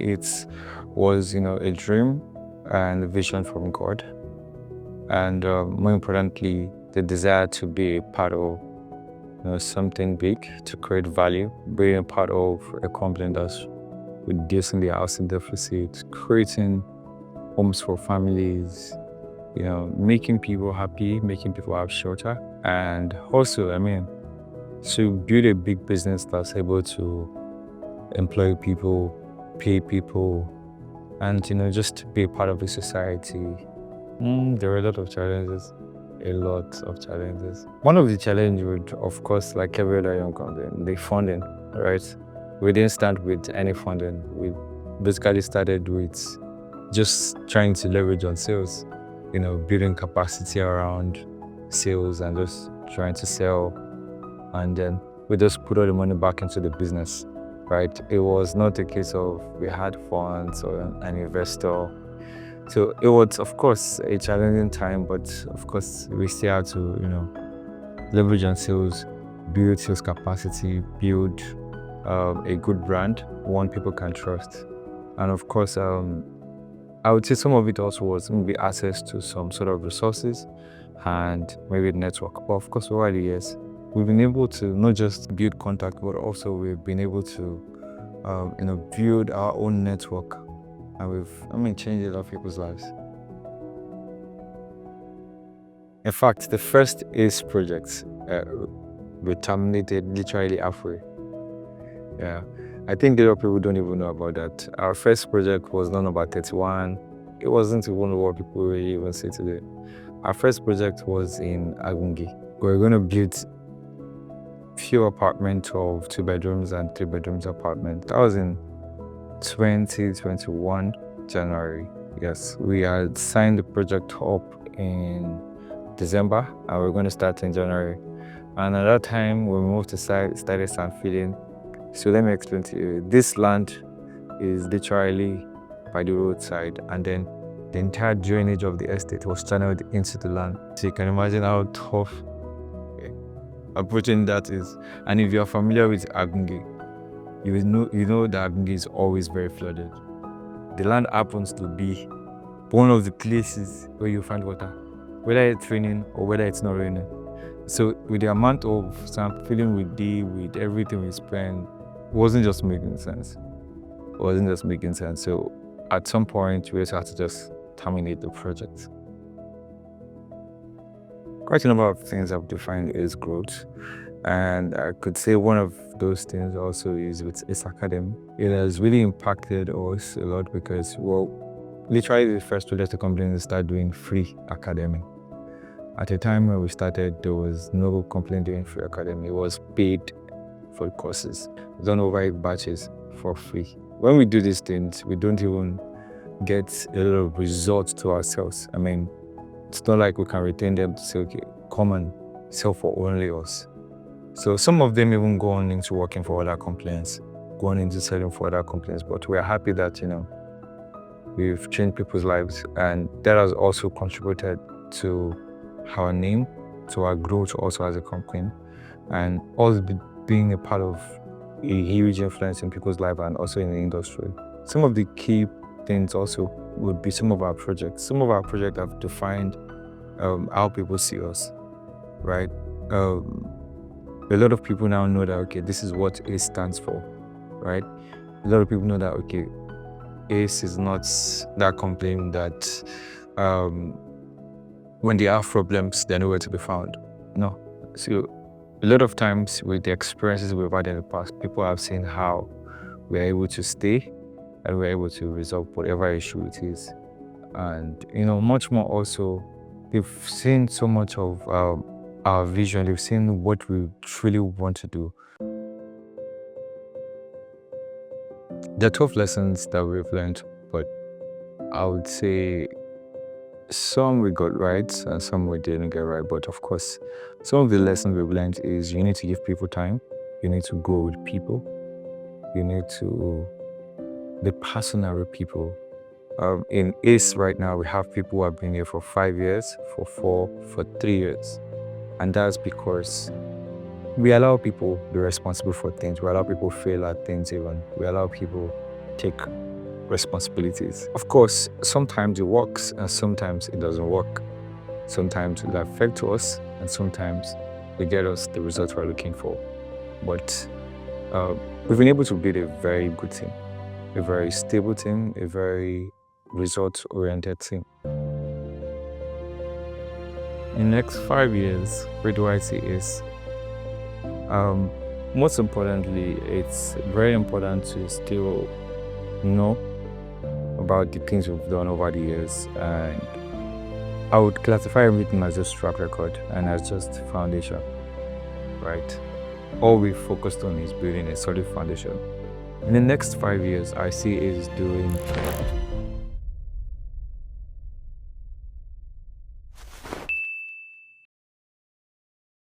it was, a dream and a vision from God. And more importantly, the desire to be a part of something big, to create value, being a part of a company that's reducing the housing deficit, creating homes for families, making people happy, making people have shelter. And also, to build a big business that's able to employ people, pay people, and just be a part of a society. There are a lot of challenges. One of the challenges would, of course, like every other young company, the funding, right? We didn't start with any funding. We basically started with just trying to leverage on sales, building capacity around sales and just trying to sell. And then we just put all the money back into the business, right? It was not a case of we had funds or an investor. So it was, of course, a challenging time, but of course, we still had to, leverage on sales, build sales capacity, build a good brand, one people can trust. And of course, I would say some of it also was maybe access to some sort of resources and maybe network. But of course, over the years, we've been able to not just build contact, but also we've been able to, build our own network. And we've, changed a lot of people's lives. In fact, the first ACE project we terminated literally halfway. Yeah, I think a lot of people don't even know about that. Our first project was not number 31. It wasn't even what people really even say today. Our first project was in Agungi. We were going to build few apartments of 2 bedrooms and 3 bedrooms apartment. That was in 2021 January. Yes, we had signed the project up in December and we are going to start in January. And at that time, we moved to started St. Feeling. So let me explain to you. This land is literally by the roadside, and then the entire drainage of the estate was channeled into the land. So you can imagine how tough approaching that is. And if you're familiar with Agungi, you know that Agungi is always very flooded. The land happens to be one of the places where you find water, whether it's raining or whether it's not raining. So with the amount of St. Feeling we did, with everything we spent, it wasn't just making sense. So at some point, we just had to just terminate the project. Quite a number of things I've defined as growth. And I could say one of those things also is with ACE Academy. It has really impacted us a lot because, literally the first project the company started doing free academy. At the time when we started, there was no company doing free academy. It was paid for courses, done over 8 batches for free. When we do these things, we don't even get a lot of results to ourselves. It's not like we can retain them to say, okay, come and sell for only us. So some of them even go on into working for other companies, going into selling for other companies. But we're happy that, we've changed people's lives, and that has also contributed to our name, to our growth also as a company, and also being a part of a huge influence in people's lives and also in the industry. Some of the key things also would be some of our projects. Some of our projects have defined how people see us, right? A lot of people now know that, okay, this is what ACE stands for, right? A lot of people know that, okay, ACE is not that company that when they have problems, they're nowhere to be found. No. So a lot of times with the experiences we've had in the past, people have seen how we're able to stay and we're able to resolve whatever issue it is. And, much more also, they've seen so much of our vision, they've seen what we truly want to do. There are tough lessons that we've learned, but I would say some we got right and some we didn't get right. But of course, some of the lessons we've learned is you need to give people time, you need to go with people, you need to be personal with people. In ACE right now, we have people who have been here for 5 years, for 4, for 3 years. And that's because we allow people be responsible for things. We allow people fail at things even. We allow people take responsibilities. Of course, sometimes it works and sometimes it doesn't work. Sometimes it will affect us and sometimes it get us the results we're looking for. But we've been able to build a very good team, a very stable team, a very result-oriented team. In the next 5 years, where do I see is? Most importantly, it's very important to still know about the things we've done over the years, and I would classify everything as just track record and as just foundation, right? All we've focused on is building a solid foundation. In the next 5 years, I see is doing